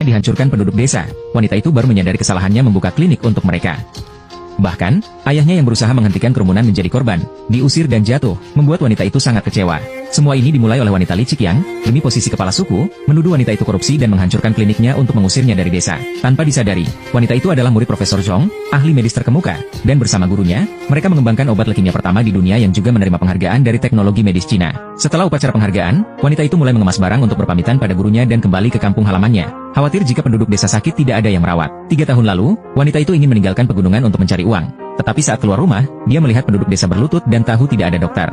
dihancurkan penduduk desa, wanita itu baru menyadari kesalahannya membuka klinik untuk mereka. Bahkan, ayahnya yang berusaha menghentikan kerumunan menjadi korban, diusir dan jatuh, membuat wanita itu sangat kecewa. Semua ini dimulai oleh wanita licik yang, demi posisi kepala suku, menuduh wanita itu korupsi dan menghancurkan kliniknya untuk mengusirnya dari desa. Tanpa disadari, wanita itu adalah murid Profesor Zhong, ahli medis terkemuka, dan bersama gurunya, mereka mengembangkan obat leukemia pertama di dunia yang juga menerima penghargaan dari teknologi medis Cina. Setelah upacara penghargaan, wanita itu mulai mengemas barang untuk berpamitan pada gurunya dan kembali ke kampung halamannya. Khawatir jika penduduk desa sakit tidak ada yang merawat. 3 tahun lalu, wanita itu ingin meninggalkan pegunungan untuk mencari uang. Tetapi saat keluar rumah, dia melihat penduduk desa berlutut dan tahu tidak ada dokter.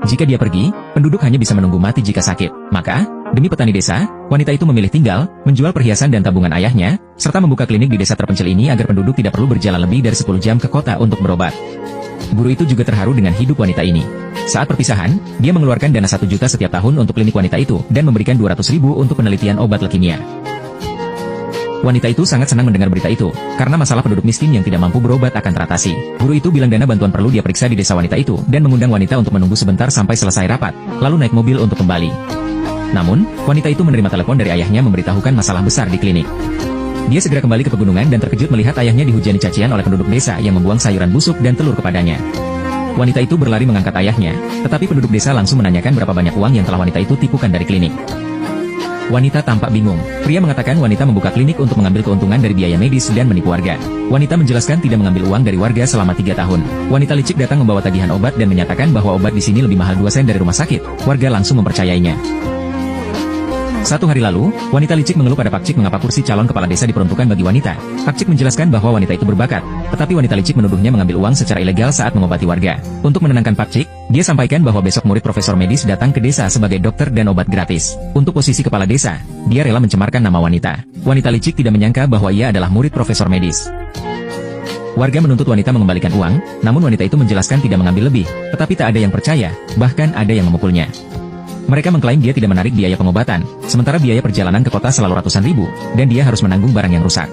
Jika dia pergi, penduduk hanya bisa menunggu mati jika sakit. Maka, demi petani desa, wanita itu memilih tinggal, menjual perhiasan dan tabungan ayahnya, serta membuka klinik di desa terpencil ini agar penduduk tidak perlu berjalan lebih dari 10 jam ke kota untuk berobat. Guru itu juga terharu dengan hidup wanita ini. Saat perpisahan, dia mengeluarkan dana 1 juta setiap tahun untuk klinik wanita itu dan memberikan 200.000 untuk penelitian obat leukemia. Wanita itu sangat senang mendengar berita itu, karena masalah penduduk miskin yang tidak mampu berobat akan teratasi. Guru itu bilang dana bantuan perlu dia periksa di desa wanita itu, dan mengundang wanita untuk menunggu sebentar sampai selesai rapat, lalu naik mobil untuk kembali. Namun, wanita itu menerima telepon dari ayahnya memberitahukan masalah besar di klinik. Dia segera kembali ke pegunungan dan terkejut melihat ayahnya dihujani cacian oleh penduduk desa yang membuang sayuran busuk dan telur kepadanya. Wanita itu berlari mengangkat ayahnya, tetapi penduduk desa langsung menanyakan berapa banyak uang yang telah wanita itu tipukan dari klinik. Wanita tampak bingung. Pria mengatakan wanita membuka klinik untuk mengambil keuntungan dari biaya medis dan menipu warga. Wanita menjelaskan tidak mengambil uang dari warga selama 3 tahun. Wanita licik datang membawa tagihan obat dan menyatakan bahwa obat di sini lebih mahal 2 sen dari rumah sakit. Warga langsung mempercayainya. 1 hari lalu, wanita licik mengeluh pada Pak Cik mengapa kursi calon kepala desa diperuntukkan bagi wanita. Pak Cik menjelaskan bahwa wanita itu berbakat, tetapi wanita licik menuduhnya mengambil uang secara ilegal saat mengobati warga. Untuk menenangkan Pak Cik, dia sampaikan bahwa besok murid profesor medis datang ke desa sebagai dokter dan obat gratis. Untuk posisi kepala desa, dia rela mencemarkan nama wanita. Wanita licik tidak menyangka bahwa ia adalah murid profesor medis. Warga menuntut wanita mengembalikan uang, namun wanita itu menjelaskan tidak mengambil lebih, tetapi tak ada yang percaya, bahkan ada yang memukulnya. Mereka mengklaim dia tidak menarik biaya pengobatan, sementara biaya perjalanan ke kota selalu ratusan ribu, dan dia harus menanggung barang yang rusak.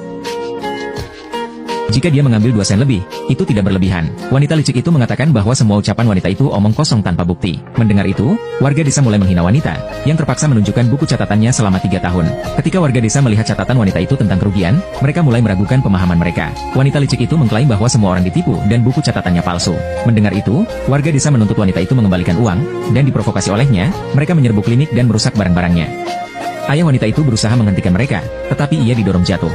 Jika dia mengambil 2 sen lebih, itu tidak berlebihan. Wanita licik itu mengatakan bahwa semua ucapan wanita itu omong kosong tanpa bukti. Mendengar itu, warga desa mulai menghina wanita, yang terpaksa menunjukkan buku catatannya selama 3 tahun. Ketika warga desa melihat catatan wanita itu tentang kerugian, mereka mulai meragukan pemahaman mereka. Wanita licik itu mengklaim bahwa semua orang ditipu dan buku catatannya palsu. Mendengar itu, warga desa menuntut wanita itu mengembalikan uang, dan diprovokasi olehnya, mereka menyerbu klinik dan merusak barang-barangnya. Ayah wanita itu berusaha menghentikan mereka, tetapi ia didorong jatuh.